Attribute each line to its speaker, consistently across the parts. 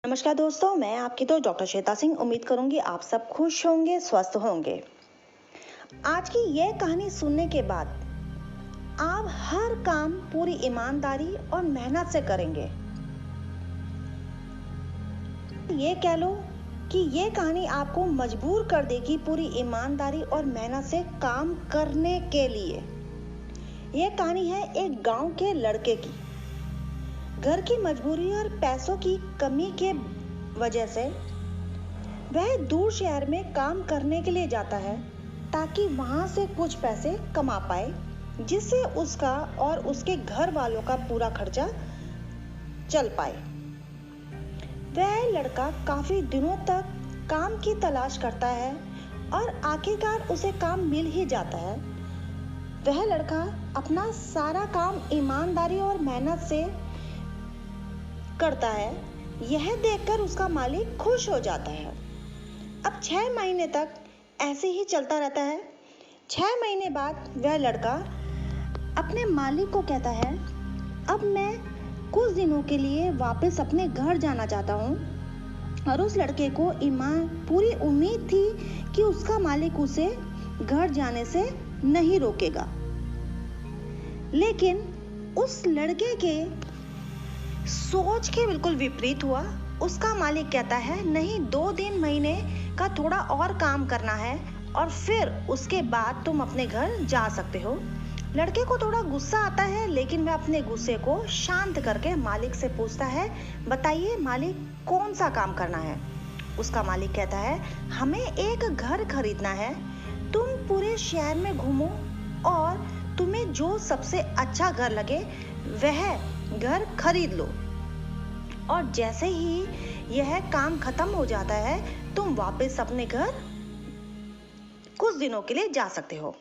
Speaker 1: नमस्कार दोस्तों, मैं आपकी दोस्त डॉक्टर श्वेता सिंह। उम्मीद करूंगी आप सब खुश होंगे, स्वस्थ होंगे। आज की यह कहानी सुनने के बाद आप हर काम पूरी ईमानदारी और मेहनत से करेंगे। ये कह लो कि ये कहानी आपको मजबूर कर देगी पूरी ईमानदारी और मेहनत से काम करने के लिए। यह कहानी है एक गांव के लड़के की। घर की मजबूरी और पैसों की कमी के वजह से वह दूर शहर में काम करने के लिए जाता है ताकि वहां से कुछ पैसे कमा पाए, जिससे उसका और उसके घर वालों का पूरा खर्चा चल पाए। वह लड़का काफी दिनों तक काम की तलाश करता है और आखिरकार उसे काम मिल ही जाता है। वह लड़का अपना सारा काम ईमानदारी और मेहनत से करता है। यह देखकर उसका मालिक खुश हो जाता है। अब 6 महीने तक ऐसे ही चलता रहता है। 6 महीने बाद वह लड़का अपने मालिक को कहता है, अब मैं कुछ दिनों के लिए वापस अपने घर जाना चाहता हूँ। और उस लड़के को पूरी उम्मीद थी कि उसका मालिक उसे घर जाने से नहीं रोकेगा, लेकिन उस लड़के के सोच के बिल्कुल विपरीत हुआ। उसका मालिक कहता है, नहीं, 2 महीने का थोड़ा और काम करना है और फिर उसके बाद तुम अपने घर जा सकते हो। लड़के को थोड़ा गुस्सा आता है, लेकिन वह अपने गुस्से को शांत करके मालिक से पूछता है, बताइए मालिक, कौन सा काम करना है। उसका मालिक कहता है, हमें एक घर खरीदना है। तुम पूरे शहर में घूमो और तुम्हें जो सबसे अच्छा घर लगे वह घर खरीद लो, और जैसे ही यह काम खत्म हो जाता है तुम वापस अपने घर कुछ दिनों के लिए जा सकते हो।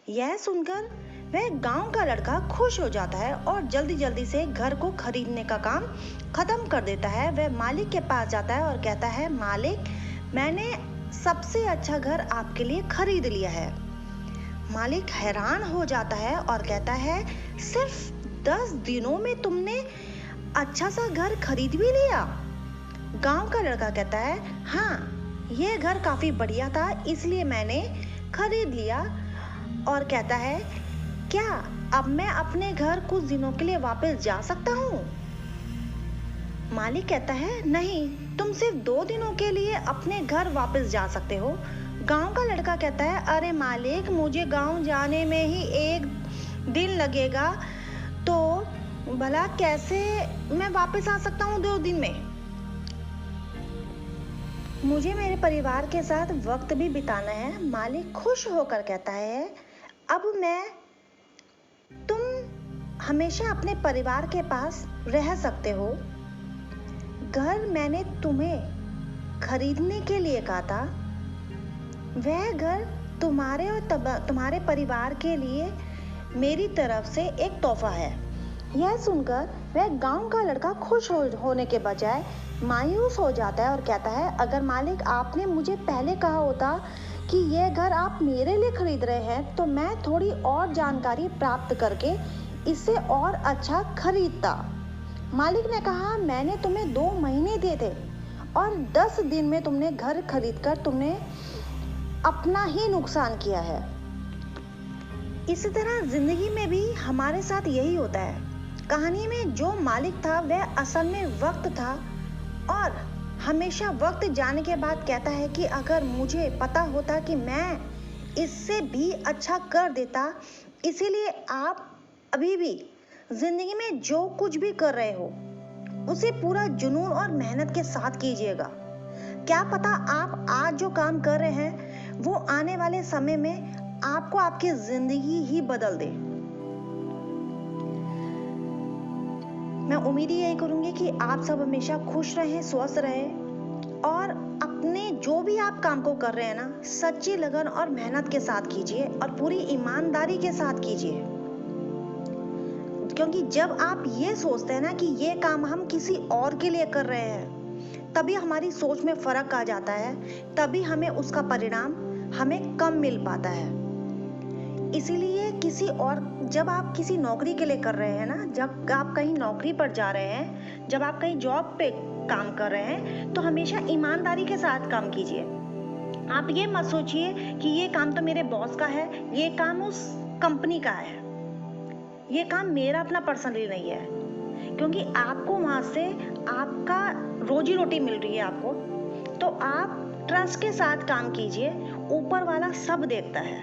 Speaker 1: यह सुनकर वह गांव का लड़का खुश हो जाता है और जल्दी जल्दी से घर को खरीदने का काम खत्म कर देता है। वह मालिक के पास जाता है और कहता है, मालिक, मैंने सबसे अच्छा घर आपके लिए खरीद लिया है। मालिक हैरान हो जाता है और कहता है, सिर्फ 10 दिनों में तुमने अच्छा सा घर खरीद भी लिया। गांव का लड़का कहता है, हाँ, यह घर काफी बढ़िया था, इसलिए मैंने खरीद लिया। और कहता है, क्या अब मैं अपने घर कुछ दिनों के लिए वापस जा सकता हूँ। मालिक कहता है, नहीं, तुम सिर्फ 2 दिनों के लिए अपने घर वापस जा सकते हो। गांव का लड़का कहता है, अरे मालिक, मुझे गांव जाने में ही 1 दिन लगेगा, तो भला कैसे मैं वापस आ सकता हूँ 2 दिन में। मुझे मेरे परिवार के साथ वक्त भी बिताना है। मालिक खुश होकर कहता है, अब तुम हमेशा अपने परिवार के पास रह सकते हो। घर मैंने तुम्हें खरीदने के लिए कहा था, वह घर तुम्हारे और तुम्हारे परिवार के लिए मेरी तरफ से एक तोहफा है। यह सुनकर वह गांव का लड़का खुश होने के बजाय मायूस हो जाता है और कहता है, अगर मालिक आपने मुझे पहले कहा होता कि यह घर आप मेरे लिए खरीद रहे हैं, तो मैं थोड़ी और जानकारी प्राप्त करके इसे और अच्छा खरीदता। मालिक ने कहा, मैंने तुम्हें 2 महीने दिए थे और 10 दिन में तुमने घर खरीदकर तुमने अपना ही नुकसान किया है। इसी तरह जिंदगी में भी हमारे साथ यही होता है। कहानी में जो मालिक था वह असल में वक्त था, और हमेशा वक्त जाने के बाद कहता है कि अगर मुझे पता होता कि मैं इससे भी अच्छा कर देता। इसीलिए आप अभी भी जिंदगी में जो कुछ भी कर रहे हो उसे पूरा जुनून और मेहनत के साथ कीजिएगा। क्या पता आप आज जो काम कर रहे हैं वो आने वाले समय में आपको आपकी जिंदगी ही बदल दे। मैं उम्मीद यही करूंगी कि आप सब हमेशा खुश रहें, स्वस्थ रहें, और अपने जो भी आप काम को कर रहे हैं ना, सच्ची लगन और मेहनत के साथ कीजिए और पूरी ईमानदारी के साथ कीजिए। क्योंकि जब आप ये सोचते हैं ना कि ये काम हम किसी और के लिए कर रहे हैं, तभी हमारी सोच में फर्क आ जाता है, तभी हमें उसका परिणाम हमें कम मिल पाता है। इसीलिए जब आप किसी नौकरी के लिए कर रहे हैं ना, जब आप कहीं नौकरी पर जा रहे हैं, जब आप कहीं जॉब पे काम कर रहे हैं तो हमेशा ईमानदारी के साथ काम कीजिए। आप ये मत सोचिए कि ये काम तो मेरे बॉस का है, ये काम उस कंपनी का है, ये काम मेरा अपना पर्सनली नहीं है, क्योंकि आपको वहां से आपका रोजी रोटी मिल रही है आपको, तो आप ट्रस्ट के साथ काम कीजिए। ऊपर वाला सब देखता है।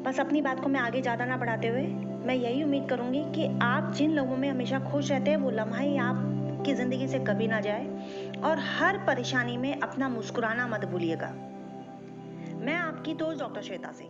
Speaker 1: बस अपनी बात को मैं आगे ज़्यादा ना बढ़ाते हुए मैं यही उम्मीद करूंगी कि आप जिन लोगों में हमेशा खुश रहते हैं वो लम्हा ही आपकी ज़िंदगी से कभी ना जाए, और हर परेशानी में अपना मुस्कुराना मत भूलिएगा। मैं आपकी दोस्त डॉक्टर श्वेता सिंह।